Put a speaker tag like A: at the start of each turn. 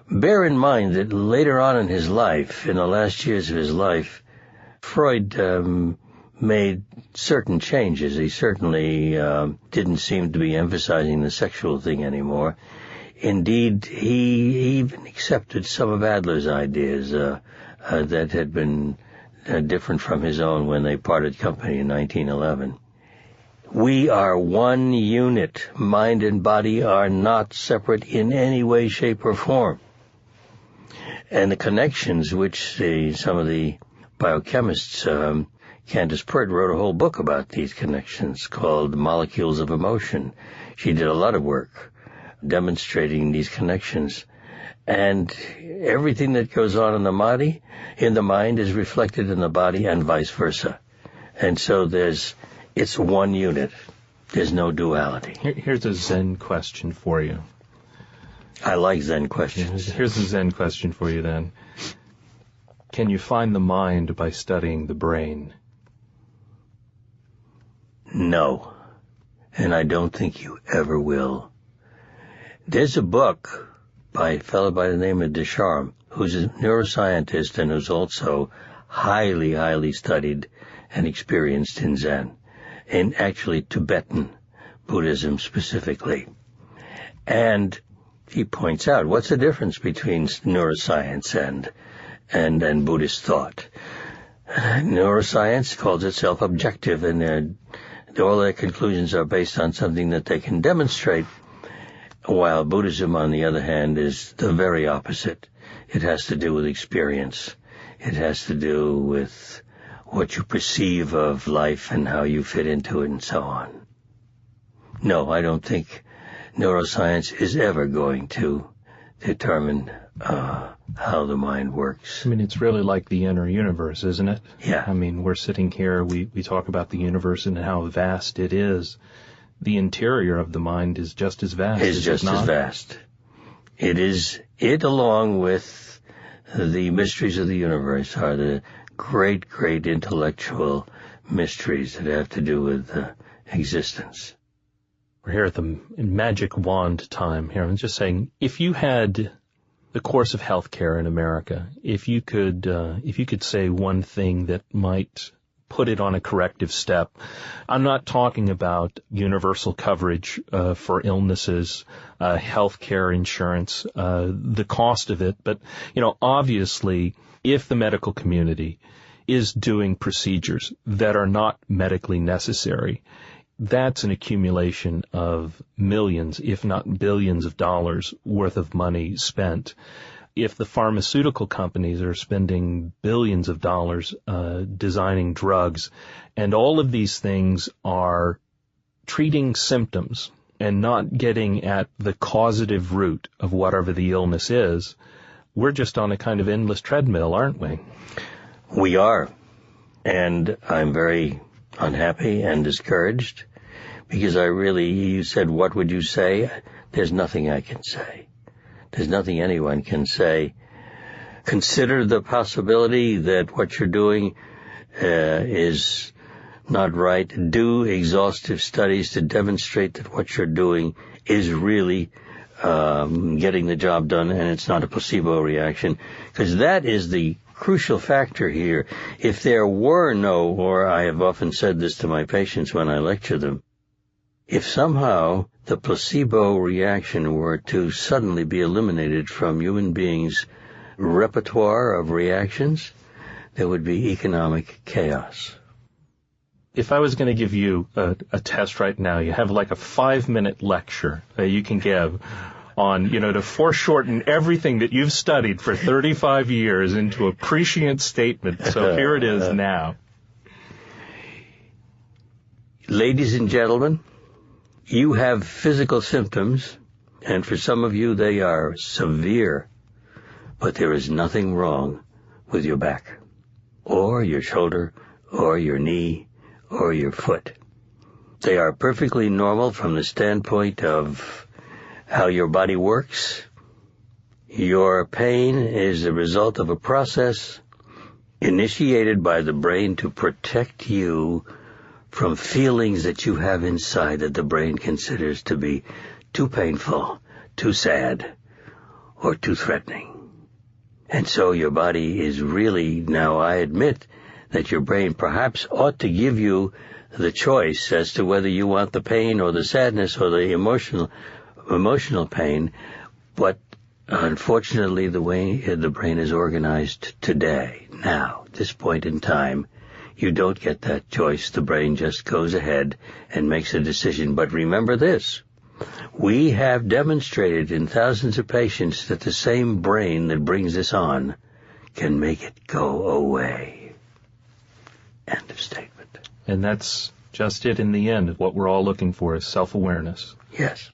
A: Bear in mind that later on in his life, in the last years of his life, Freud made certain changes. He certainly didn't seem to be emphasizing the sexual thing anymore. Indeed, he even accepted some of Adler's ideas that had been different from his own when they parted company in 1911. We are one unit. Mind and body are not separate in any way, shape, or form. And the connections which some of the biochemists, Candace Pert wrote a whole book about these connections called Molecules of Emotion. She did a lot of work demonstrating these connections. And everything that goes on in the mind is reflected in the body and vice versa. And so it's one unit. There's no duality.
B: Here's a Zen question for you.
A: I like Zen questions.
B: Here's a Zen question for you then. Can you find the mind by studying the brain?
A: No. And I don't think you ever will. There's a book by a fellow by the name of Deschamps, who's a neuroscientist and who's also highly, highly studied and experienced in Zen, in actually Tibetan Buddhism specifically. And he points out, what's the difference between neuroscience and Buddhist thought? Neuroscience calls itself objective, and all their conclusions are based on something that they can demonstrate, while Buddhism, on the other hand, is the very opposite. It has to do with experience. It has to do with what you perceive of life and how you fit into it and so on. No, I don't think neuroscience is ever going to determine how the mind works.
B: I mean, it's really like the inner universe, isn't it?
A: Yeah.
B: I mean, we're sitting here, we talk about the universe and how vast it is. The interior of the mind is just as vast.
A: Is just as vast. It along with the mysteries of the universe are the great, great intellectual mysteries that have to do with existence.
B: We're here at the magic wand time here. I'm just saying, if you had the course of healthcare in America, if you could say one thing that might put it on a corrective step, I'm not talking about universal coverage for illnesses, healthcare insurance, the cost of it, but obviously, if the medical community is doing procedures that are not medically necessary, that's an accumulation of millions, if not billions of dollars worth of money spent. If the pharmaceutical companies are spending billions of dollars designing drugs, and all of these things are treating symptoms and not getting at the causative root of whatever the illness is, we're just on a kind of endless treadmill, aren't we?
A: We are. And I'm very unhappy and discouraged because you said, what would you say? There's nothing I can say. There's nothing anyone can say. Consider the possibility that what you're doing is not right. Do exhaustive studies to demonstrate that what you're doing is really getting the job done and it's not a placebo reaction, because that is the crucial factor here. If there were no, or I have often said this to my patients when I lecture them, if somehow the placebo reaction were to suddenly be eliminated from human beings' repertoire of reactions, there would be economic chaos.
B: If I was going to give you a test right now, you have like a 5-minute lecture that you can give on, to foreshorten everything that you've studied for 35 years into a prescient statement. So here it is now.
A: Ladies and gentlemen, you have physical symptoms, and for some of you they are severe, but there is nothing wrong with your back, or your shoulder, or your knee, or your foot. They are perfectly normal from the standpoint of how your body works. Your pain is the result of a process initiated by the brain to protect you from feelings that you have inside that the brain considers to be too painful, too sad, or too threatening. And so your body is really, now I admit that your brain perhaps ought to give you the choice as to whether you want the pain or the sadness or the emotional pain, but unfortunately the way the brain is organized today, now, this point in time, you don't get that choice. The brain just goes ahead and makes a decision. But remember this. We have demonstrated in thousands of patients that the same brain that brings this on can make it go away. End of statement.
B: And that's just it in the end. What we're all looking for is self-awareness.
A: Yes.